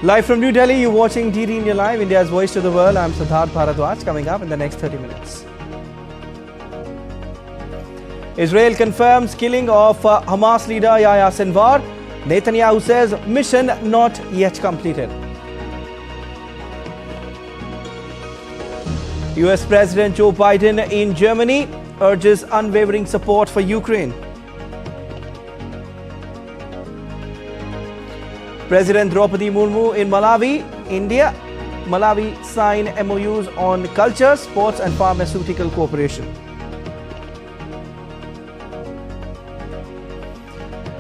Live from New Delhi, you're watching DD India Live, India's voice to the world. I'm Prasar Bharati. Coming up in the next 30 minutes. Israel confirms killing of Hamas leader Yahya Sinwar. Netanyahu says mission not yet completed. US President Joe Biden in Germany urges unwavering support for Ukraine. President Droupadi Murmu in Malawi, India. Malawi sign MOUs on culture, sports and pharmaceutical cooperation.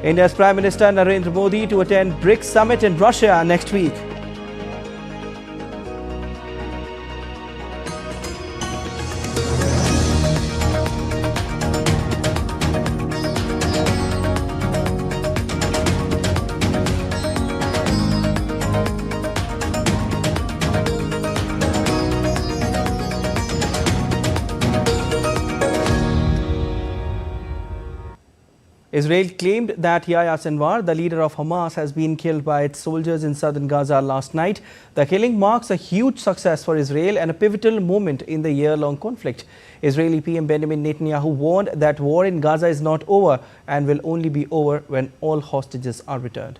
India's Prime Minister Narendra Modi to attend BRICS summit in Russia next week. Israel claimed that Yahya Sinwar, the leader of Hamas, has been killed by its soldiers in southern Gaza last night. The killing marks a huge success for Israel and a pivotal moment in the year-long conflict. Israeli PM Benjamin Netanyahu warned that war in Gaza is not over and will only be over when all hostages are returned.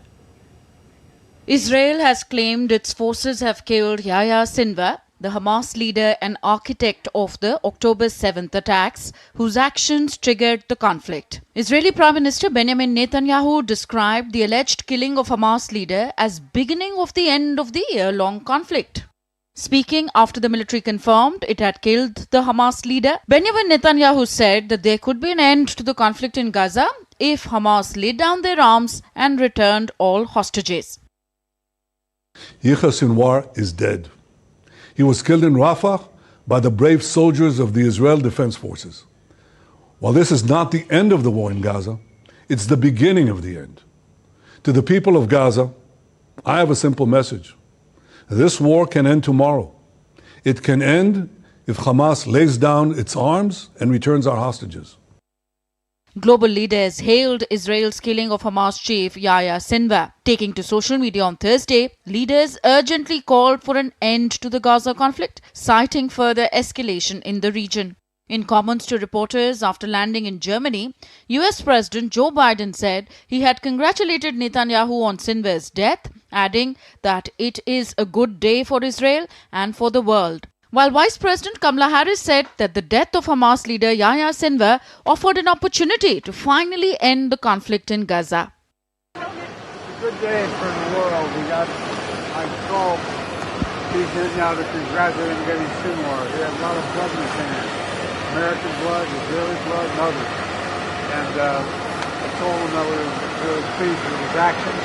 Israel has claimed its forces have killed Yahya Sinwar, the Hamas leader and architect of the October 7th attacks, whose actions triggered the conflict. Israeli Prime Minister Benjamin Netanyahu described the alleged killing of Hamas leader as beginning of the end of the year-long conflict. Speaking after the military confirmed it had killed the Hamas leader, Benjamin Netanyahu said that there could be an end to the conflict in Gaza if Hamas laid down their arms and returned all hostages. Yahya Sinwar is dead. He was killed in Rafah by the brave soldiers of the Israel Defense Forces. While this is not the end of the war in Gaza, it's the beginning of the end. To the people of Gaza, I have a simple message. This war can end tomorrow. It can end if Hamas lays down its arms and returns our hostages. Global leaders hailed Israel's killing of Hamas chief Yahya Sinwar. Taking to social media on Thursday, leaders urgently called for an end to the Gaza conflict, citing further escalation in the region. In comments to reporters after landing in Germany, US President Joe Biden said he had congratulated Netanyahu on Sinwar's death, adding that it is a good day for Israel and for the world. While Vice President Kamala Harris said that the death of Hamas leader Yahya Sinwar offered an opportunity to finally end the conflict in Gaza. It's a good day for the world. I call people now to congratulate him getting Sinwar. He had a lot of blood in his hands. American blood, Israeli blood, and others. And I told him that we were really pleased with his actions.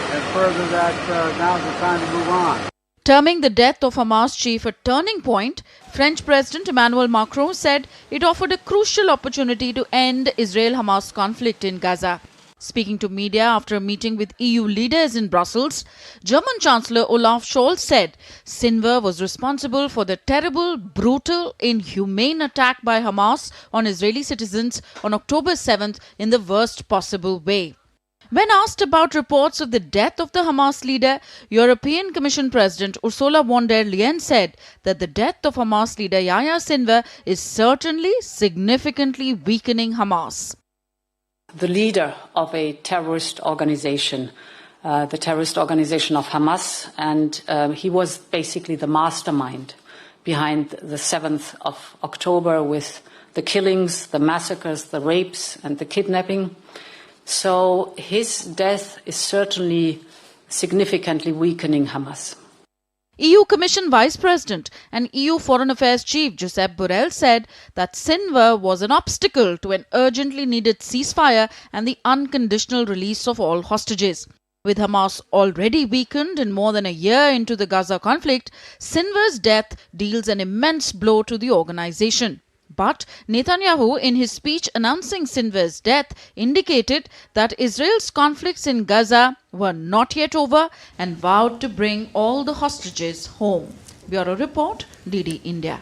And further that now's the time to move on. Terming the death of Hamas chief a turning point, French President Emmanuel Macron said it offered a crucial opportunity to end Israel-Hamas conflict in Gaza. Speaking to media after a meeting with EU leaders in Brussels, German Chancellor Olaf Scholz said Sinwar was responsible for the terrible, brutal, inhumane attack by Hamas on Israeli citizens on October 7th in the worst possible way. When asked about reports of the death of the Hamas leader, European Commission President Ursula von der Leyen said that the death of Hamas leader Yahya Sinwar is certainly significantly weakening Hamas. The leader of a terrorist organization, the terrorist organization of Hamas, and he was basically the mastermind behind the 7th of October with the killings, the massacres, the rapes and the kidnapping. So his death is certainly significantly weakening Hamas. EU Commission Vice President and EU Foreign Affairs Chief Josep Borrell said that Sinwar was an obstacle to an urgently needed ceasefire and the unconditional release of all hostages. With Hamas already weakened and more than a year into the Gaza conflict, Sinwar's death deals an immense blow to the organization. But Netanyahu, in his speech announcing Sinwar's death, indicated that Israel's conflicts in Gaza were not yet over and vowed to bring all the hostages home. Bureau Report, DD India.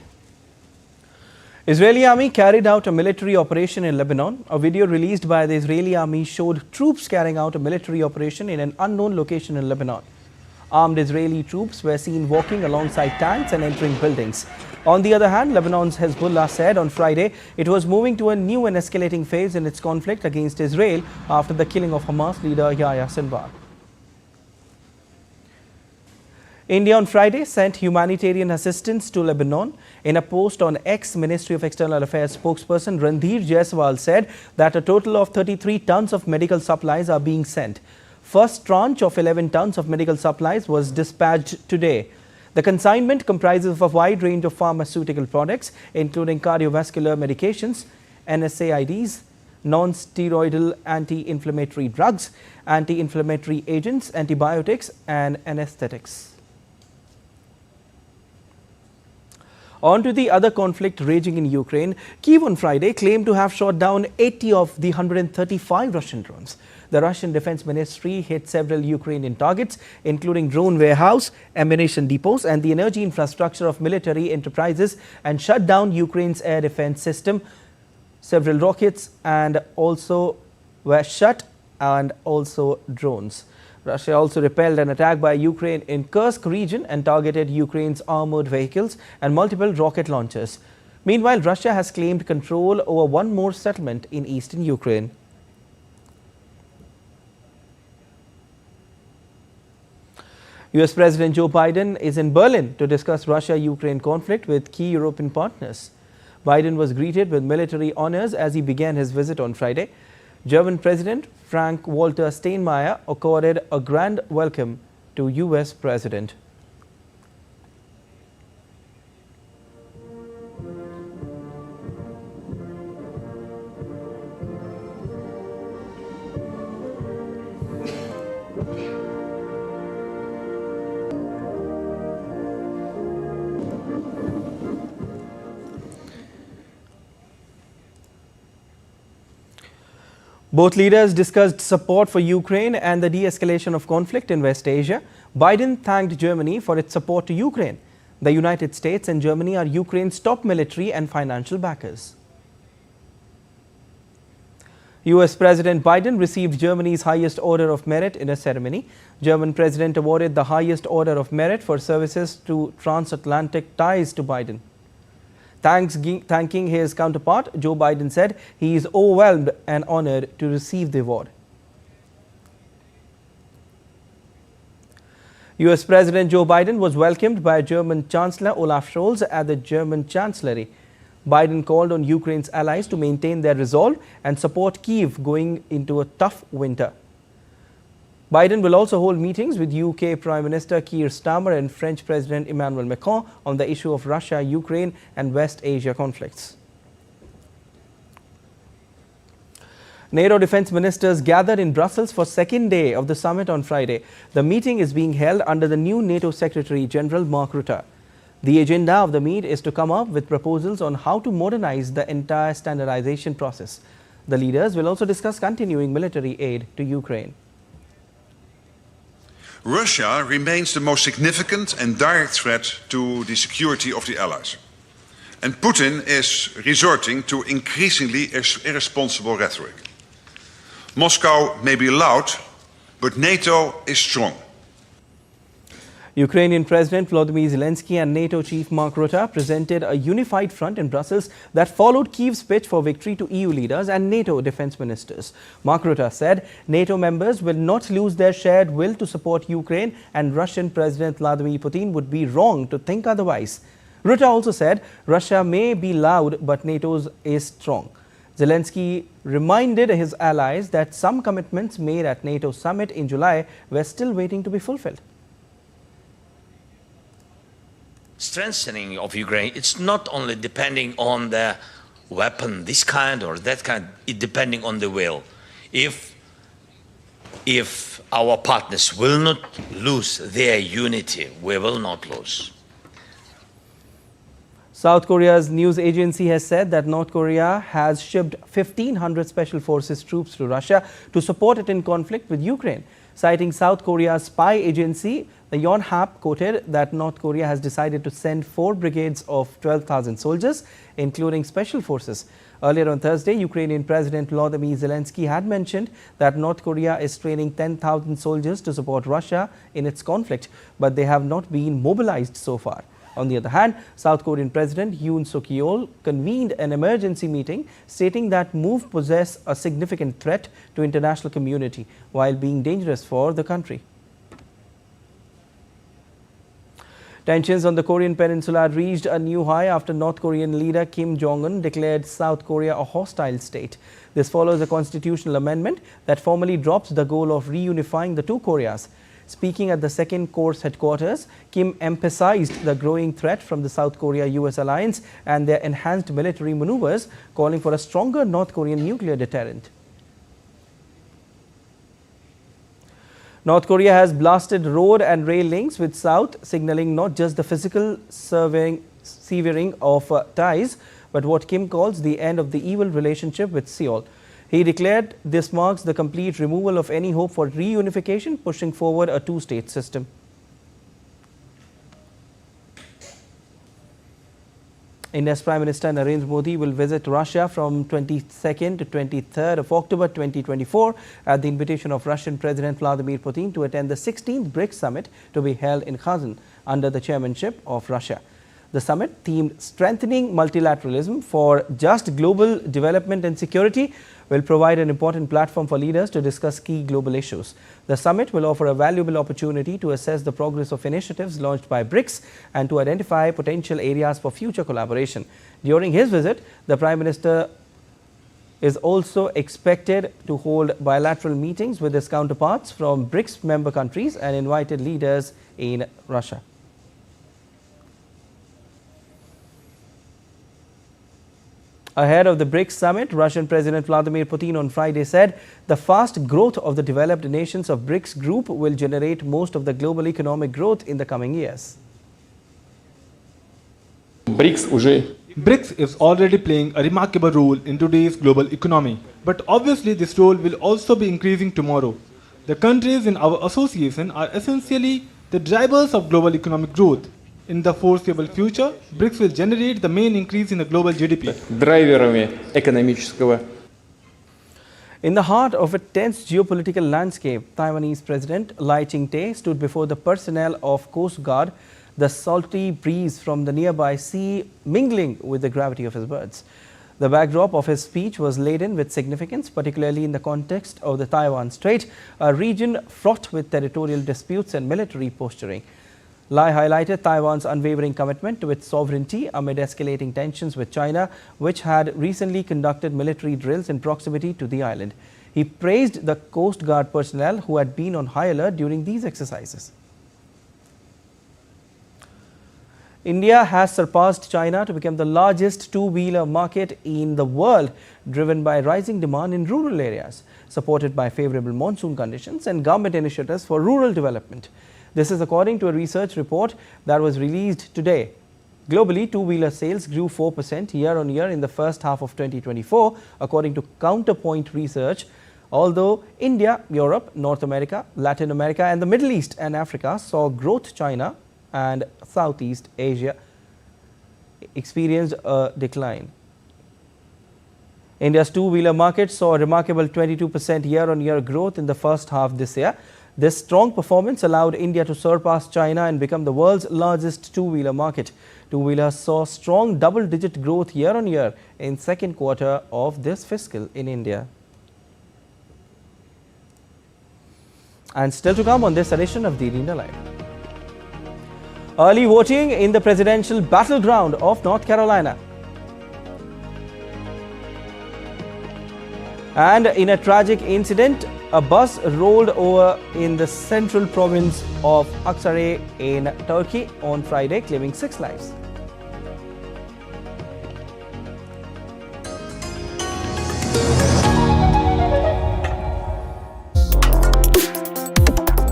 Israeli army carried out a military operation in Lebanon. A video released by the Israeli army showed troops carrying out a military operation in an unknown location in Lebanon. Armed Israeli troops were seen walking alongside tanks and entering buildings. On the other hand, Lebanon's Hezbollah said on Friday it was moving to a new and escalating phase in its conflict against Israel after the killing of Hamas leader Yahya Sinwar. India on Friday sent humanitarian assistance to Lebanon. In a post on X, Ministry of External Affairs spokesperson Randhir Jaiswal said that a total of 33 tons of medical supplies are being sent. First tranche of 11 tons of medical supplies was dispatched today. The consignment comprises of a wide range of pharmaceutical products, including cardiovascular medications, NSAIDs, non-steroidal anti-inflammatory drugs, anti-inflammatory agents, antibiotics, and anesthetics. On to the other conflict raging in Ukraine. Kyiv on Friday claimed to have shot down 80 of the 135 Russian drones. The Russian Defense Ministry hit several Ukrainian targets, including drone warehouse, ammunition depots, and the energy infrastructure of military enterprises, and shut down Ukraine's air defense system. Several rockets and also were shut, and also drones. Russia also repelled an attack by Ukraine in Kursk region and targeted Ukraine's armored vehicles and multiple rocket launchers. Meanwhile, Russia has claimed control over one more settlement in eastern Ukraine. US President Joe Biden is in Berlin to discuss Russia-Ukraine conflict with key European partners. Biden was greeted with military honors as he began his visit on Friday. German President Frank-Walter Steinmeier accorded a grand welcome to US President. Both leaders discussed support for Ukraine and the de-escalation of conflict in West Asia. Biden thanked Germany for its support to Ukraine. The United States and Germany are Ukraine's top military and financial backers. US President Biden received Germany's highest Order of Merit in a ceremony. German President awarded the highest Order of Merit for services to transatlantic ties to Biden. Thanking his counterpart, Joe Biden said he is overwhelmed and honored to receive the award. US President Joe Biden was welcomed by German Chancellor Olaf Scholz at the German Chancellery. Biden called on Ukraine's allies to maintain their resolve and support Kyiv going into a tough winter. Biden will also hold meetings with UK Prime Minister Keir Starmer and French President Emmanuel Macron on the issue of Russia, Ukraine and West Asia conflicts. NATO defense ministers gathered in Brussels for second day of the summit on Friday. The meeting is being held under the new NATO Secretary General Mark Rutte. The agenda of the meet is to come up with proposals on how to modernize the entire standardization process. The leaders will also discuss continuing military aid to Ukraine. Russia remains the most significant and direct threat to the security of the Allies. And Putin is resorting to increasingly irresponsible rhetoric. Moscow may be loud, but NATO is strong. Ukrainian President Volodymyr Zelensky and NATO Chief Mark Rutte presented a unified front in Brussels that followed Kyiv's pitch for victory to EU leaders and NATO defense ministers. Mark Rutte said NATO members will not lose their shared will to support Ukraine, and Russian President Vladimir Putin would be wrong to think otherwise. Rutte also said Russia may be loud, but NATO is strong. Zelensky reminded his allies that some commitments made at NATO summit in July were still waiting to be fulfilled. Strengthening of Ukraine, it's not only depending on the weapon, this kind or that kind, it's depending on the will. If our partners will not lose their unity, we will not lose. South Korea's news agency has said that North Korea has shipped 1,500 Special Forces troops to Russia to support it in conflict with Ukraine. Citing South Korea's spy agency, the Yonhap quoted that North Korea has decided to send 4 brigades of 12,000 soldiers, including special forces. Earlier on Thursday, Ukrainian President Volodymyr Zelensky had mentioned that North Korea is training 10,000 soldiers to support Russia in its conflict, but they have not been mobilized so far. On the other hand, South Korean President Yoon Suk-yeol convened an emergency meeting stating that move poses a significant threat to international community while being dangerous for the country. Tensions on the Korean peninsula reached a new high after North Korean leader Kim Jong-un declared South Korea a hostile state. This follows a constitutional amendment that formally drops the goal of reunifying the two Koreas. Speaking at the Second Corps headquarters, Kim emphasized the growing threat from the South Korea-US alliance and their enhanced military maneuvers, calling for a stronger North Korean nuclear deterrent. North Korea has blasted road and rail links with South, signaling not just the physical severing of ties, but what Kim calls the end of the evil relationship with Seoul. He declared this marks the complete removal of any hope for reunification, pushing forward a two-state system. India's Prime Minister Narendra Modi will visit Russia from 22nd to 23rd of October 2024 at the invitation of Russian President Vladimir Putin to attend the 16th BRICS summit to be held in Kazan under the chairmanship of Russia. The summit, themed Strengthening Multilateralism for Just Global Development and Security, will provide an important platform for leaders to discuss key global issues. The summit will offer a valuable opportunity to assess the progress of initiatives launched by BRICS and to identify potential areas for future collaboration. During his visit, the Prime Minister is also expected to hold bilateral meetings with his counterparts from BRICS member countries and invited leaders in Russia. Ahead of the BRICS summit, Russian President Vladimir Putin on Friday said the fast growth of the developed nations of BRICS group will generate most of the global economic growth in the coming years. BRICS is already playing a remarkable role in today's global economy, but obviously this role will also be increasing tomorrow. The countries in our association are essentially the drivers of global economic growth. In the foreseeable future, BRICS will generate the main increase in the global GDP. In the heart of a tense geopolitical landscape, Taiwanese President Lai Ching-te stood before the personnel of Coast Guard, the salty breeze from the nearby sea mingling with the gravity of his words. The backdrop of his speech was laden with significance, particularly in the context of the Taiwan Strait, a region fraught with territorial disputes and military posturing. Lai highlighted Taiwan's unwavering commitment to its sovereignty amid escalating tensions with China, which had recently conducted military drills in proximity to the island. He praised the Coast Guard personnel who had been on high alert during these exercises. India has surpassed China to become the largest two-wheeler market in the world, driven by rising demand in rural areas, supported by favorable monsoon conditions and government initiatives for rural development. This is according to a research report that was released today. Globally, two-wheeler sales grew 4% year-on-year in the first half of 2024, according to Counterpoint Research. Although India, Europe, North America, Latin America and the Middle East and Africa saw growth, China and Southeast Asia experienced a decline. India's two-wheeler market saw a remarkable 22% year-on-year growth in the first half this year. This strong performance allowed India to surpass China and become the world's largest two-wheeler market. Two-wheelers saw strong double-digit growth year-on-year in second quarter of this fiscal in India. And still to come on this edition of the Arena Live. Early voting in the presidential battleground of North Carolina. And in a tragic incident, a bus rolled over in the central province of Aksaray in Turkey on Friday, claiming 6 lives.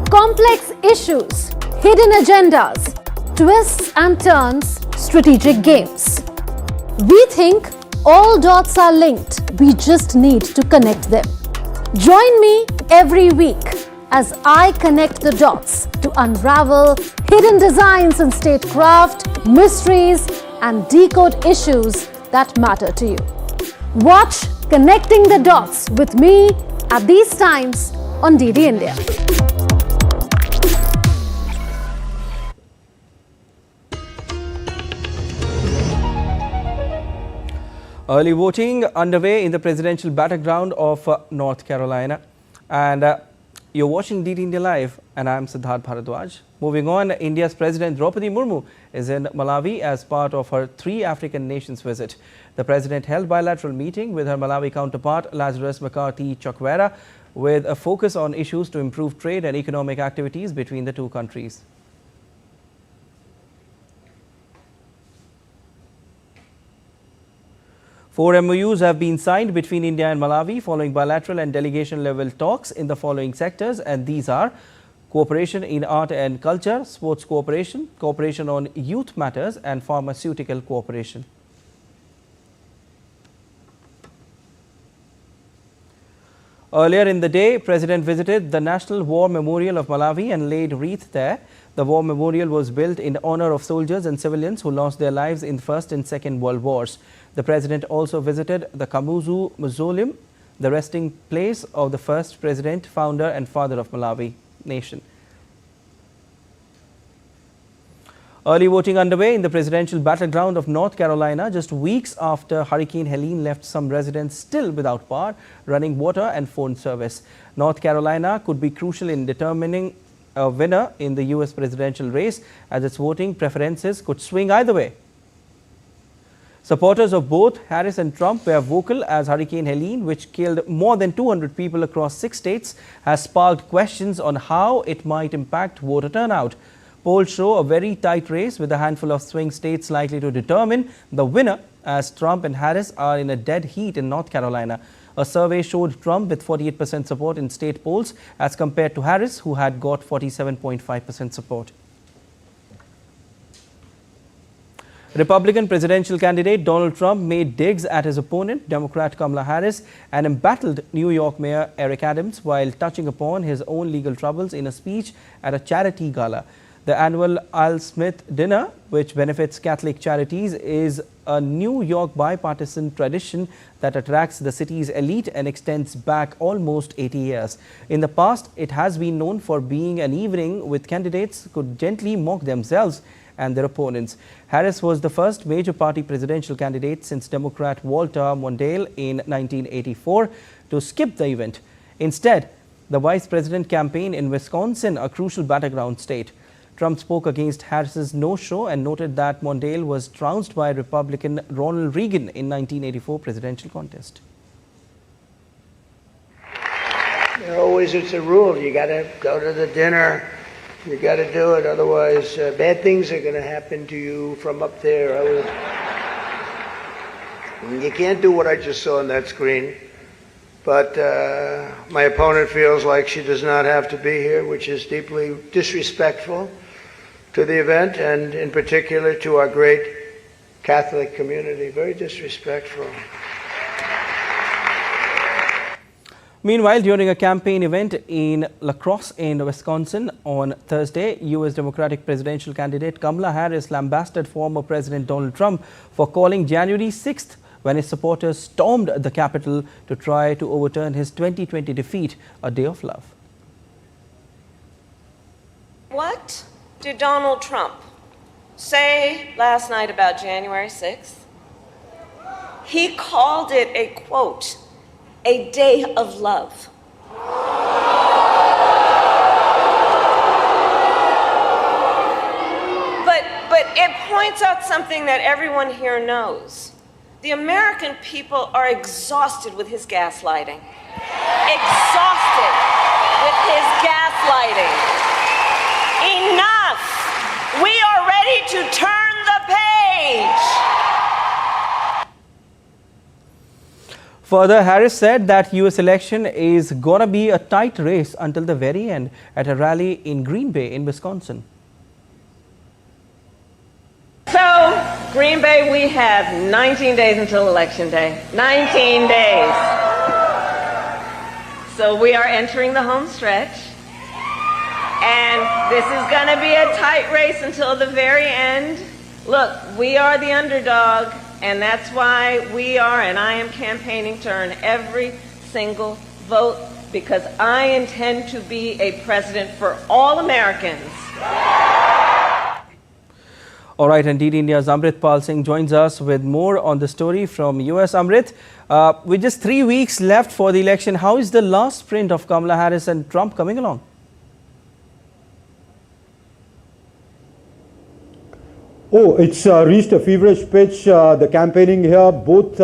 Complex issues, hidden agendas, twists and turns, strategic games. We think all dots are linked. We just need to connect them. Join me every week as I connect the dots to unravel hidden designs in statecraft, mysteries, and decode issues that matter to you. Watch Connecting the Dots with me at these times on DD India. Early voting underway in the presidential battleground of North Carolina. And you're watching DD India Live, and I'm Siddharth Bharadwaj. Moving on, India's President Droupadi Murmu is in Malawi as part of her 3 African nations visit. The president held bilateral meeting with her Malawi counterpart Lazarus McCarthy Chakwera with a focus on issues to improve trade and economic activities between the two countries. 4 MOUs have been signed between India and Malawi following bilateral and delegation level talks in the following sectors, and these are cooperation in art and culture, sports cooperation, cooperation on youth matters, and pharmaceutical cooperation. Earlier in the day, President visited the National War Memorial of Malawi and laid wreath there. The war memorial was built in honor of soldiers and civilians who lost their lives in First and Second World Wars. The president also visited the Kamuzu Mausoleum, the resting place of the first president, founder and father of Malawi nation. Early voting underway in the presidential battleground of North Carolina just weeks after Hurricane Helene left some residents still without power, running water and phone service. North Carolina could be crucial in determining a winner in the US presidential race, as its voting preferences could swing either way. Supporters of both Harris and Trump were vocal as Hurricane Helene, which killed more than 200 people across 6 states, has sparked questions on how it might impact voter turnout. Polls show a very tight race with a handful of swing states likely to determine the winner, as Trump and Harris are in a dead heat in North Carolina. A survey showed Trump with 48% support in state polls as compared to Harris, who had got 47.5% support. Republican presidential candidate Donald Trump made digs at his opponent, Democrat Kamala Harris, and embattled New York Mayor Eric Adams while touching upon his own legal troubles in a speech at a charity gala. The annual Al Smith Dinner, which benefits Catholic charities, is a New York bipartisan tradition that attracts the city's elite and extends back almost 80 years. In the past, it has been known for being an evening with candidates could gently mock themselves and their opponents. Harris was the first major party presidential candidate since Democrat Walter Mondale in 1984 to skip the event. Instead, the vice president campaigned in Wisconsin, a crucial battleground state. Trump spoke against Harris's no-show and noted that Mondale was trounced by Republican Ronald Reagan in 1984 presidential contest. It's a rule. You got to go to the dinner. You got to do it. Otherwise, bad things are going to happen to you from up there. You can't do what I just saw on that screen. But my opponent feels like she does not have to be here, which is deeply disrespectful to the event, and in particular to our great Catholic community. Very disrespectful. Meanwhile, during a campaign event in La Crosse in Wisconsin on Thursday, U.S. Democratic presidential candidate Kamala Harris lambasted former President Donald Trump for calling January 6th when his supporters stormed the Capitol to try to overturn his 2020 defeat, a day of love. What did Donald Trump say last night about January 6th? He called it a, quote, a day of love. But it points out something that everyone here knows. The American people are exhausted with his gaslighting. Exhausted with his gaslighting. Enough! We are ready to turn the page! Further, Harris said that U.S. election is going to be a tight race until the very end at a rally in Green Bay in Wisconsin. So, Green Bay, we have 19 days until Election Day. 19 days. So we are entering the home stretch. And this is going to be a tight race until the very end. Look, we are the underdog, and that's why we are, and I am campaigning to earn every single vote, because I intend to be a president for all Americans. All right, and DD India's Amrit Pal Singh joins us with more on the story from US. Amrit, with just 3 weeks left for the election, how is the last sprint of Kamala Harris and Trump coming along? Oh, it's reached a feverish pitch. The campaigning here, both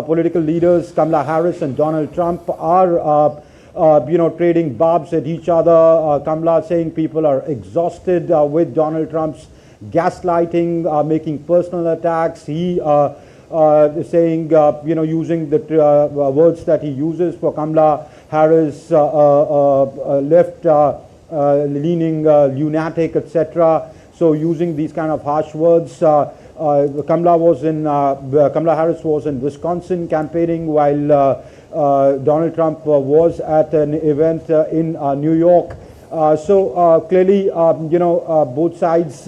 political leaders, Kamala Harris and Donald Trump, are trading barbs at each other. Kamala saying people are exhausted with Donald Trump's gaslighting, making personal attacks. He saying, using the words that he uses for Kamala Harris, left-leaning lunatic, etc. So using these kind of harsh words. Kamala Harris was in Wisconsin campaigning, while Donald Trump was at an event in New York. So clearly, both sides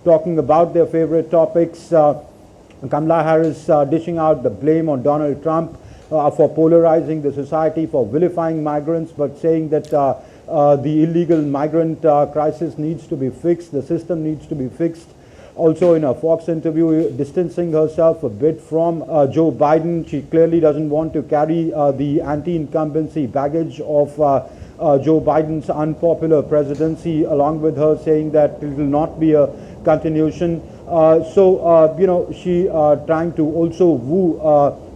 talking about their favorite topics. Kamala Harris dishing out the blame on Donald Trump for polarizing the society, for vilifying migrants, but saying that the illegal migrant crisis needs to be fixed, the system needs to be fixed. Also in a Fox interview, distancing herself a bit from Joe Biden. She clearly doesn't want to carry the anti-incumbency baggage of Joe Biden's unpopular presidency, along with her saying that it will not be a continuation. She trying to also woo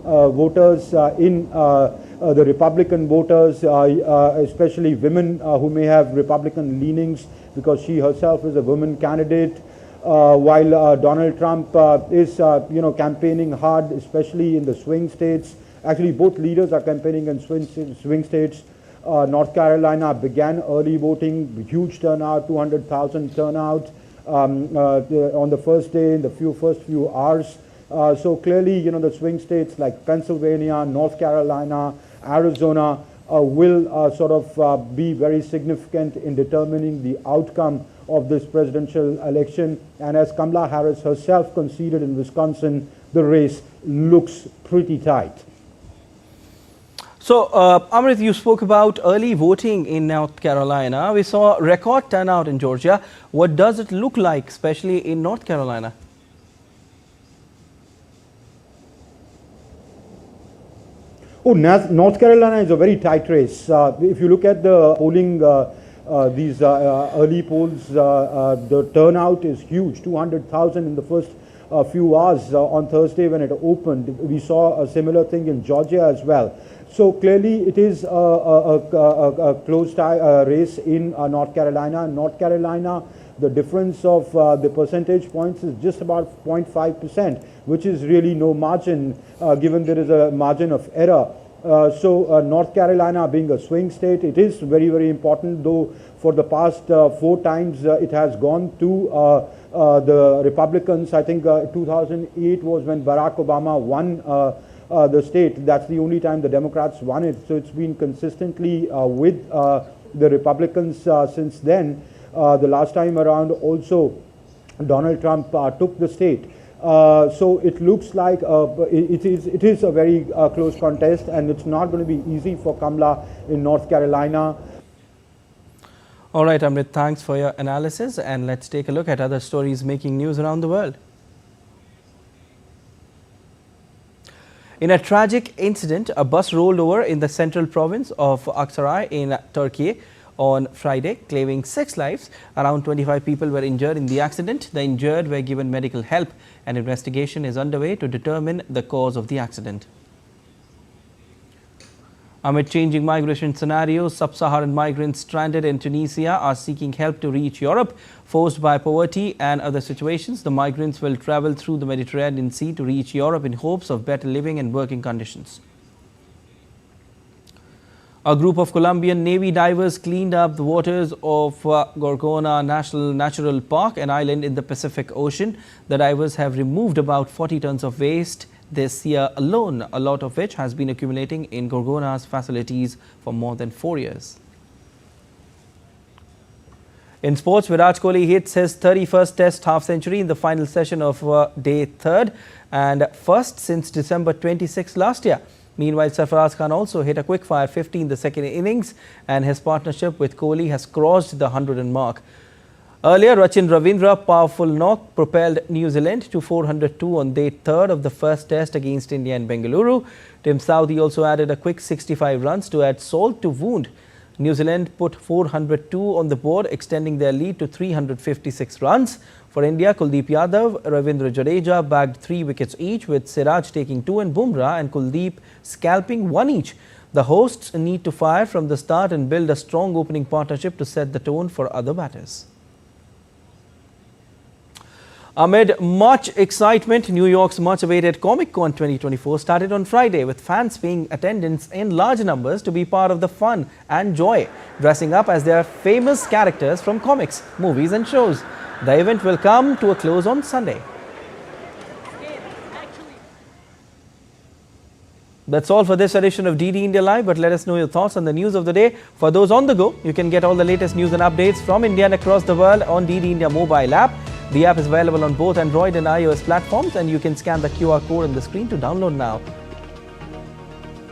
voters in the Republican voters, especially women who may have Republican leanings, because she herself is a woman candidate. While Donald Trump is campaigning hard, especially in the swing states. Actually, both leaders are campaigning in swing states. North Carolina began early voting, huge turnout, 200,000 turnout on the first day, in the first few hours. So clearly, the swing states like Pennsylvania, North Carolina, Arizona will be very significant in determining the outcome of this presidential election. And as Kamala Harris herself conceded in Wisconsin, the race looks pretty tight. So, Amrit, you spoke about early voting in North Carolina. We saw record turnout in Georgia. What does it look like, especially in North Carolina? Oh, North Carolina is a very tight race. If you look at the polling, these early polls, the turnout is huge, 200,000 in the first few hours on Thursday when it opened. We saw a similar thing in Georgia as well. So clearly it is a close race in North Carolina. North Carolina, the difference of the percentage points is just about 0.5%, which is really no margin, given there is a margin of error. North Carolina being a swing state, it is very, very important, though for the past 4 times it has gone to the Republicans. I think 2008 was when Barack Obama won the state. That's the only time the Democrats won it. So it's been consistently with the Republicans since then. The last time around also Donald Trump took the state. So it looks like it is a very close contest, and it's not going to be easy for Kamala in North Carolina. All right, Amrit, thanks for your analysis, and let's take a look at other stories making news around the world. In a tragic incident, a bus rolled over in the central province of Aksaray in Turkey on Friday, claiming 6 lives. Around 25 people were injured in the accident. The injured were given medical help. An investigation is underway to determine the cause of the accident. Amid changing migration scenarios, sub-Saharan migrants stranded in Tunisia are seeking help to reach Europe. Forced by poverty and other situations, the migrants will travel through the Mediterranean Sea to reach Europe in hopes of better living and working conditions. A group of Colombian Navy divers cleaned up the waters of Gorgona National Natural Park, an island in the Pacific Ocean. The divers have removed about 40 tons of waste this year alone, a lot of which has been accumulating in Gorgona's facilities for more than 4 years. In sports, Virat Kohli hits his 31st Test half-century in the final session of day 3rd and first since December 26 last year. Meanwhile, Sarfaraz Khan also hit a quick-fire 50 in the second innings and his partnership with Kohli has crossed the 100 mark. Earlier, Rachin Ravindra powerful knock propelled New Zealand to 402 on day 3rd of the first Test against India in Bengaluru. Tim Southee also added a quick 65 runs to add salt to wound. New Zealand put 402 on the board, extending their lead to 356 runs. For India, Kuldeep Yadav, Ravindra Jadeja bagged 3 wickets each, with Siraj taking 2 and Bumrah and Kuldeep scalping 1 each. The hosts need to fire from the start and build a strong opening partnership to set the tone for other batters. Amid much excitement, New York's much-awaited Comic-Con 2024 started on Friday, with fans paying attendance in large numbers to be part of the fun and joy, dressing up as their famous characters from comics, movies and shows. The event will come to a close on Sunday. That's all for this edition of DD India Live, but let us know your thoughts on the news of the day. For those on the go, you can get all the latest news and updates from India and across the world on DD India mobile app. The app is available on both Android and iOS platforms, and you can scan the QR code on the screen to download now.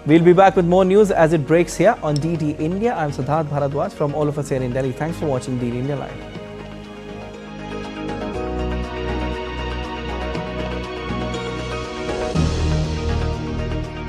We'll be back with more news as it breaks here on DD India. I'm Siddharth Bharadwaj from all of us here in Delhi. Thanks for watching DD India Live.